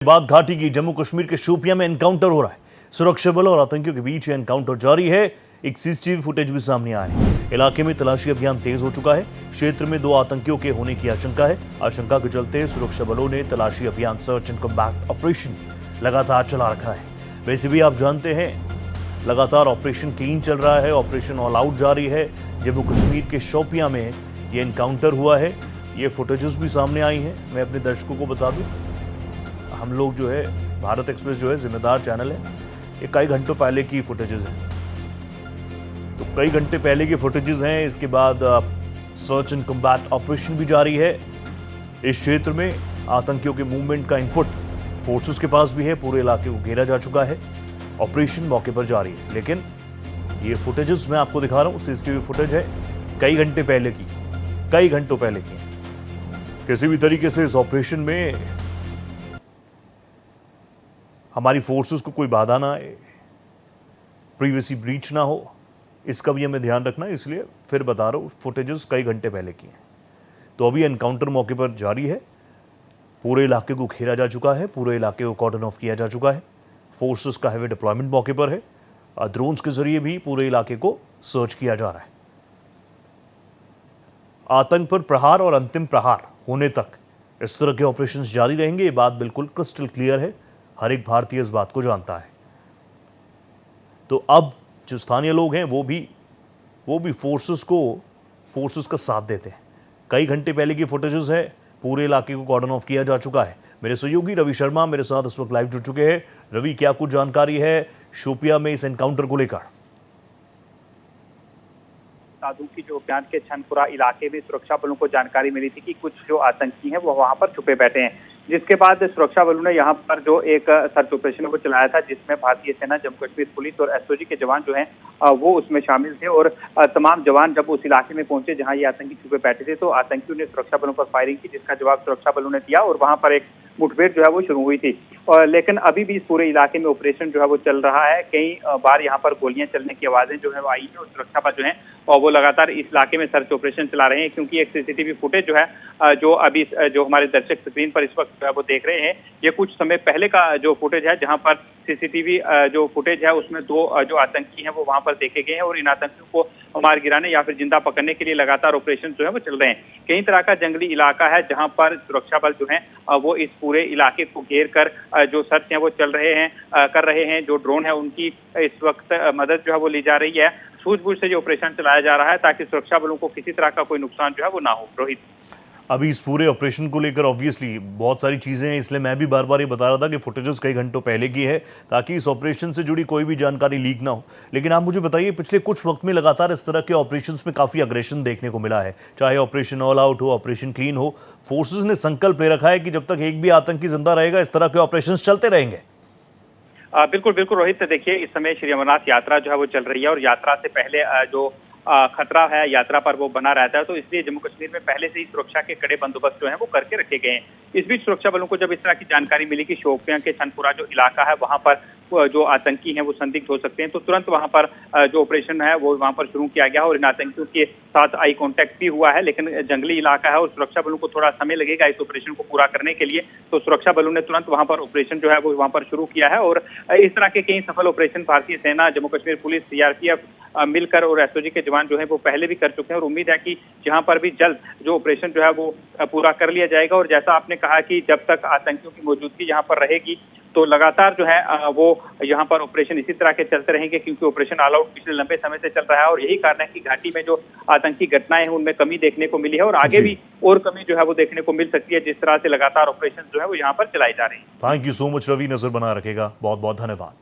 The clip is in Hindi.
बाद घाटी की जम्मू कश्मीर के शोपियां में एनकाउंटर हो रहा है। सुरक्षा बलों और आतंकियों के बीच एनकाउंटर जारी है। एक सीसीटीवी फुटेज भी सामने आया है। इलाके में तलाशी अभियान तेज हो चुका है। क्षेत्र में 2 आतंकियों के होने की आशंका है। आशंका के चलते सुरक्षा बलों ने तलाशी अभियान सर्च एंड कॉम्बैट ऑपरेशन लगातार चला रखा है। वैसे भी आप जानते हैं लगातार ऑपरेशन क्लीन चल रहा है, ऑपरेशन ऑल आउट जारी है। जम्मू कश्मीर के शोपियां में ये एनकाउंटर हुआ है। ये फुटेजेस भी सामने आई हैं। मैं अपने दर्शकों को बता दूं, हम लोग जो है भारत एक्सप्रेस जो है जिम्मेदार चैनल है, ये कई घंटों पहले की फुटेजेस हैं। तो कई घंटे पहले की फुटेजेस हैं। इसके बाद सर्च एंड कॉम्बैट ऑपरेशन भी जारी है। इस क्षेत्र में आतंकियों के मूवमेंट का इनपुट फोर्सेस के पास भी है। पूरे इलाके को घेरा जा चुका है। ऑपरेशन मौके पर जारी है। लेकिन ये फुटेजेस मैं आपको दिखा रहा हूँ, सीसीटीवी फुटेज है कई घंटे पहले की, कई घंटों पहले की। किसी भी तरीके से इस ऑपरेशन में हमारी फोर्सेस को कोई बाधा ना आए, प्रीवियसली ब्रीच ना हो, इसका भी हमें ध्यान रखना है। इसलिए फिर बता रहा हूँ, फुटेजेस कई घंटे पहले की हैं। तो अभी एनकाउंटर मौके पर जारी है। पूरे इलाके को घेरा जा चुका है। पूरे इलाके को कॉर्डन ऑफ किया जा चुका है। फोर्सेस का हैवी डिप्लॉयमेंट मौके पर है। ड्रोन्स के जरिए भी पूरे इलाके को सर्च किया जा रहा है। आतंक पर प्रहार और अंतिम प्रहार होने तक इस तरह के ऑपरेशंस जारी रहेंगे। ये बात बिल्कुल क्रिस्टल क्लियर है। हर एक भारतीय इस बात को जानता है। तो अब जो स्थानीय लोग हैं वो भी फोर्सेस का साथ देते हैं। कई घंटे पहले की फुटेजेस है। पूरे इलाके को कॉर्डन ऑफ किया जा चुका है। मेरे सहयोगी रवि शर्मा मेरे साथ इस वक्त लाइव जुड़ चुके हैं। रवि, क्या कुछ जानकारी है शोपियां में इस एनकाउंटर को लेकर? साधु की जो अभियान के छनपुरा इलाके में सुरक्षा बलों को जानकारी मिली थी कि कुछ जो आतंकी हैं वो वहां पर छुपे बैठे हैं, जिसके बाद सुरक्षा बलों ने यहां पर जो एक सर्च ऑपरेशन को चलाया था, जिसमें भारतीय सेना, जम्मू कश्मीर पुलिस और एसओजी के जवान जो हैं वो उसमें शामिल थे। और तमाम जवान जब उस इलाके में पहुंचे जहां ये आतंकी छुपे बैठे थे, तो आतंकियों ने सुरक्षा बलों पर फायरिंग की, जिसका जवाब सुरक्षा बलों ने दिया और वहां पर एक मुठभेड़ जो है वो शुरू हुई थी। और लेकिन अभी भी इस पूरे इलाके में ऑपरेशन जो है वो चल रहा है। कई बार यहाँ पर गोलियां चलने की आवाजें जो है वो आई है और सुरक्षा बल जो है और वो लगातार इस इलाके में सर्च ऑपरेशन चला रहे हैं, क्योंकि एक सीसीटीवी फुटेज जो है जो अभी जो हमारे दर्शक स्क्रीन पर इस वक्त जो है वो देख रहे हैं, ये कुछ समय पहले का जो फुटेज है, जहां पर सीसीटीवी जो फुटेज है उसमें 2 जो आतंकी हैं वो वहां पर देखे गए हैं और इन आतंकियों को मार गिराने या फिर जिंदा पकड़ने के लिए लगातार ऑपरेशन जो है वो चल रहे हैं। कई तरह का जंगली इलाका है जहां पर सुरक्षा बल जो है वो इस पूरे इलाके को घेर कर जो सर्च है वो कर रहे हैं। जो ड्रोन है उनकी इस वक्त मदद जो है वो ली जा रही है। सूझबूझ से जो ऑपरेशन चलाया जा रहा है ताकि सुरक्षा बलों को किसी तरह का कोई नुकसान जो है वो ना हो। रोहित, अभी इस पूरे ऑपरेशन को लेकर ऑब्वियसली बहुत सारी चीज़ें हैं, इसलिए मैं भी बार बार ये बता रहा था कि फुटेजेस कई घंटों पहले की है ताकि इस ऑपरेशन से जुड़ी कोई भी जानकारी लीक ना हो। लेकिन आप मुझे बताइए, पिछले कुछ वक्त में लगातार इस तरह के ऑपरेशंस में काफ़ी अग्रेशन देखने को मिला है, चाहे ऑपरेशन ऑल आउट हो, ऑपरेशन क्लीन हो। फोर्सेज ने संकल्प ले रखा है कि जब तक एक भी आतंकी जिंदा रहेगा इस तरह के ऑपरेशन चलते रहेंगे। बिल्कुल बिल्कुल रोहित, देखिए इस समय श्री अमरनाथ यात्रा जो है वो चल रही है और यात्रा से पहले जो खतरा है यात्रा पर वो बना रहता है, तो इसलिए जम्मू कश्मीर में पहले से ही सुरक्षा के कड़े बंदोबस्त जो है वो करके रखे गए हैं। इस बीच सुरक्षा बलों को जब इस तरह की जानकारी मिली कि शोपियां के छनपुरा जो इलाका है वहां पर जो आतंकी हैं वो संदिग्ध हो सकते हैं, तो तुरंत वहां पर जो ऑपरेशन है वो वहां पर शुरू किया गया और इन आतंकियों के साथ आई कांटेक्ट भी हुआ है। लेकिन जंगली इलाका है और सुरक्षा बलों को थोड़ा समय लगेगा इस ऑपरेशन को पूरा करने के लिए, तो सुरक्षा बलों ने तुरंत वहां पर ऑपरेशन जो है वो वहां पर शुरू किया है। और इस तरह के कई सफल ऑपरेशन भारतीय सेना, जम्मू कश्मीर पुलिस, सीआरपीएफ मिलकर और एसओजी के जवान जो है वो पहले भी कर चुके हैं और उम्मीद है कि यहाँ पर भी जल्द जो ऑपरेशन जो है वो पूरा कर लिया जाएगा। और जैसा आपने कहा कि जब तक आतंकियों की मौजूदगी यहाँ पर रहेगी तो लगातार जो है वो यहाँ पर ऑपरेशन इसी तरह के चलते रहेंगे, क्योंकि ऑपरेशन ऑल आउट पिछले लंबे समय से चल रहा है और यही कारण है कि घाटी में जो आतंकी घटनाएं हैं उनमें कमी देखने को मिली है और आगे भी और कमी जो है वो देखने को मिल सकती है, जिस तरह से लगातार ऑपरेशन जो है वो यहाँ पर चलाए जा रहे हैं। Thank you so much Ravi, नजर बना रखेगा। बहुत बहुत धन्यवाद।